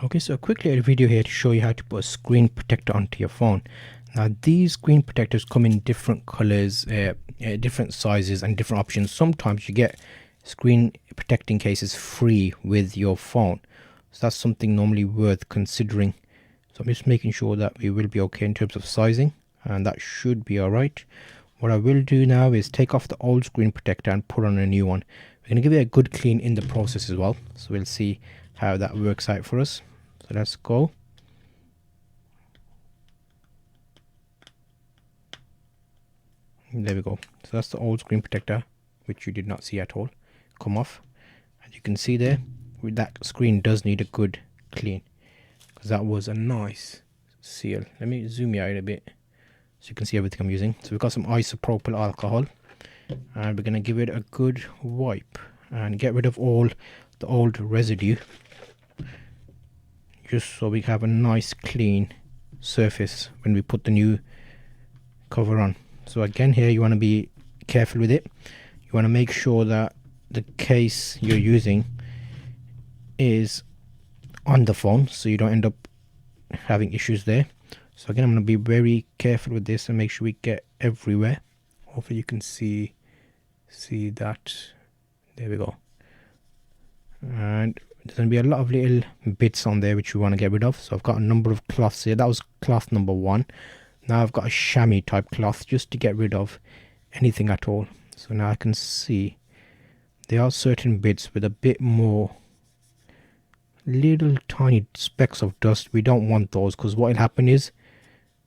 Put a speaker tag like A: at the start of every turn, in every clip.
A: Okay, so quickly a video here to show you how to put a screen protector onto your phone. Now these screen protectors come in different colors, different sizes and different options. Sometimes you get screen protecting cases free with your phone, so that's something normally worth considering. So I'm just making sure that we will be okay in terms of sizing, and that should be alright. What I will do now is take off the old screen protector and put on a new one. We're going to give it a good clean in the process as well, so we'll see how that works out for us. So let's go. There we go. So that's the old screen protector, which you did not see at all come off. As you can see there, that screen does need a good clean, because that was a nice seal. Let me zoom you out a bit so you can see everything I'm using. So we've got some isopropyl alcohol, and we're going to give it a good wipe and get rid of all the old residue, just so we have a nice clean surface when we put the new cover on. So again, here you want to be careful with it. You want to make sure that the case you're using is on the phone, so you don't end up having issues there. So again, I'm going to be very careful with this and make sure we get everywhere. Hopefully you can see that. There we go. And there's going to be a lot of little bits on there which we want to get rid of. So I've got a number of cloths here. That was cloth number 1. Now I've got a chamois type cloth just to get rid of anything at all. So now I can see there are certain bits with a bit more little tiny specks of dust. We don't want those, because what will happen is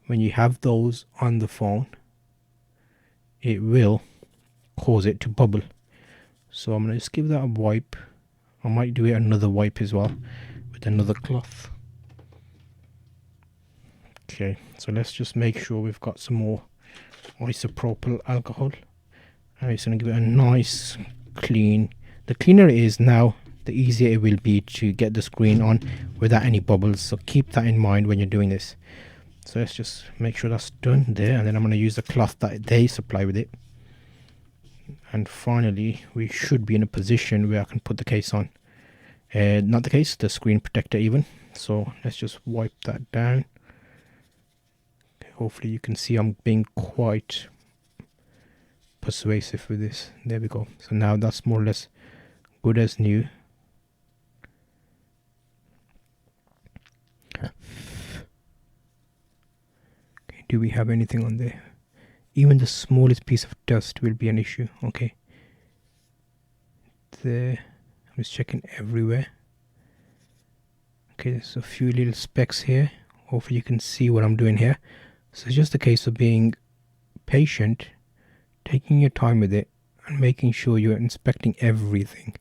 A: when you have those on the phone, it will cause it to bubble. So I'm going to just give that a wipe. I might do it another wipe as well with another cloth. Okay, so let's just make sure we've got some more isopropyl alcohol. I'm just going to give it a nice clean. The cleaner it is now, the easier it will be to get the screen on without any bubbles. So keep that in mind when you're doing this. So let's just make sure that's done there, and then I'm going to use the cloth that they supply with it. And finally, we should be in a position where I can put the case on. Not the case, the screen protector even. So let's just wipe that down. Hopefully you can see I'm being quite persuasive with this. There we go. So now that's more or less good as new. Okay, do we have anything on there? Even the smallest piece of dust will be an issue. Okay, there. I'm just checking everywhere. Okay, there's a few little specks here. Hopefully you can see what I'm doing here. So it's just a case of being patient, taking your time with it, and making sure you're inspecting everything.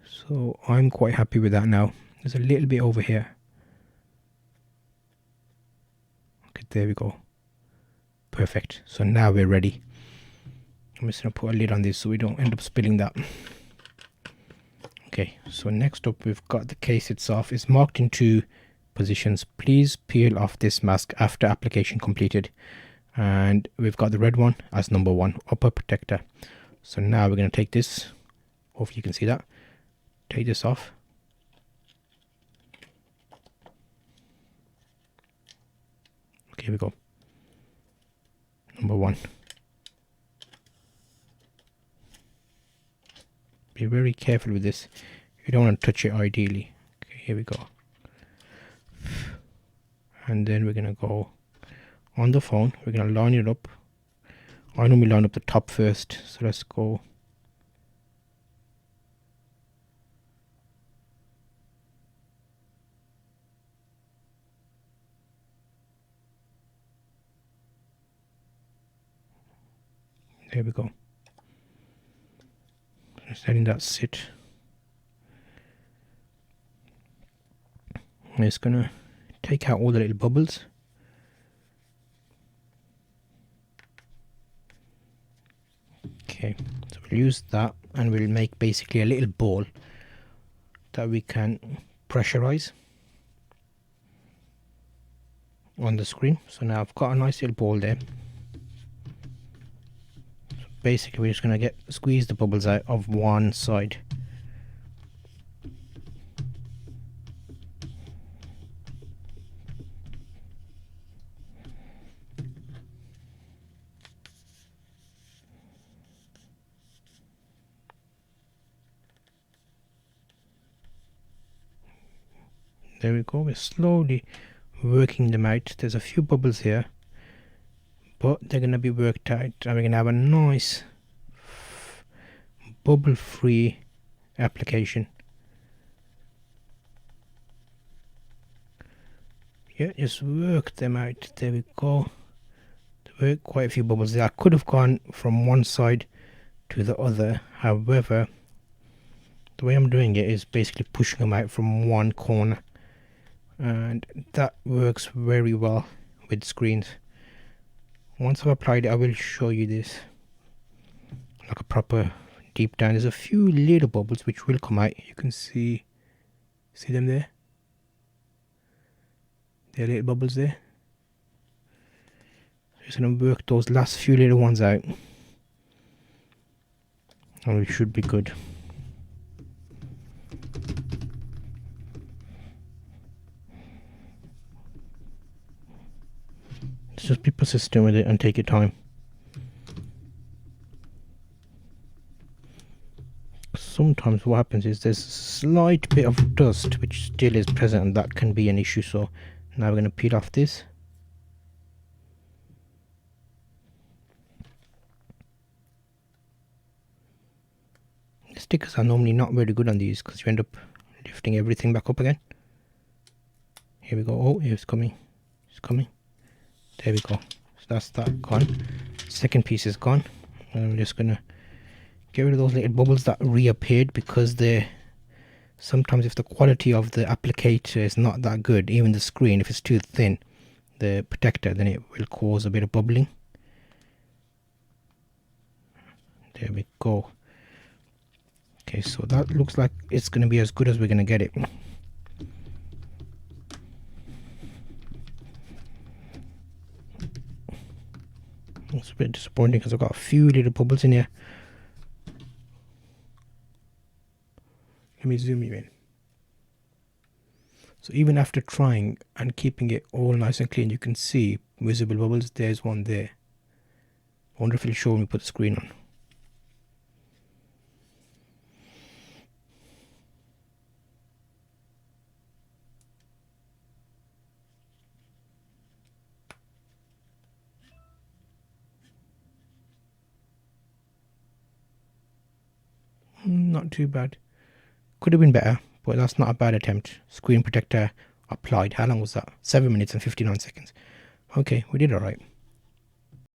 A: So I'm quite happy with that now. There's a little bit over here. Okay, there we go. Perfect. So now we're ready. I'm just going to put a lid on this so we don't end up spilling that. Okay, so next up we've got the case itself. It's marked in 2 positions. Please peel off this mask after application completed. And we've got the red one as number 1, upper protector. So now we're going to take this. Hopefully you can see that. Take this off. Okay, here we go. Number 1. Be very careful with this. You don't want to touch it ideally. Okay, here we go. And then we're going to go on the phone. We're going to line it up. I normally line up the top first. So let's go. There we go. Just letting that sit. I'm just going to take out all the little bubbles. Okay, so we'll use that, and we'll make basically a little ball that we can pressurize on the screen. So now I've got a nice little ball there. So basically we're just going to squeeze the bubbles out of one side. There we go. We're slowly working them out. There's a few bubbles here, but they're going to be worked out, and we're going to have a nice bubble free application. Yeah, just work them out. There we go. There were quite a few bubbles there. I could have gone from one side to the other, however the way I'm doing it is basically pushing them out from one corner, and that works very well with screens. Once I've applied it, I will show you this like a proper deep down. There's a few little bubbles which will come out. You can see them there. There are little bubbles there. Just gonna work those last few little ones out, and we should be good. Just be persistent with it and take your time. Sometimes what happens is there's a slight bit of dust which still is present, and that can be an issue. So now we're going to peel off this. The stickers are normally not very good on these because you end up lifting everything back up again. Here we go. Oh, it's coming. It's coming. There we go. So that's that gone. Second piece is gone. And I'm just gonna get rid of those little bubbles that reappeared, because they're sometimes, if the quality of the applicator is not that good, even the screen, if it's too thin, the protector, then it will cause a bit of bubbling. There we go. Okay, so that looks like it's going to be as good as we're going to get it. It's a bit disappointing because I've got a few little bubbles in here. Let me zoom you in. So even after trying and keeping it all nice and clean, you can see visible bubbles. There's one there. I wonder if it'll show when we put the screen on. Not too bad. Could have been better, but that's not a bad attempt. Screen protector applied. How long was that? 7 minutes and 59 seconds. Okay, we did alright.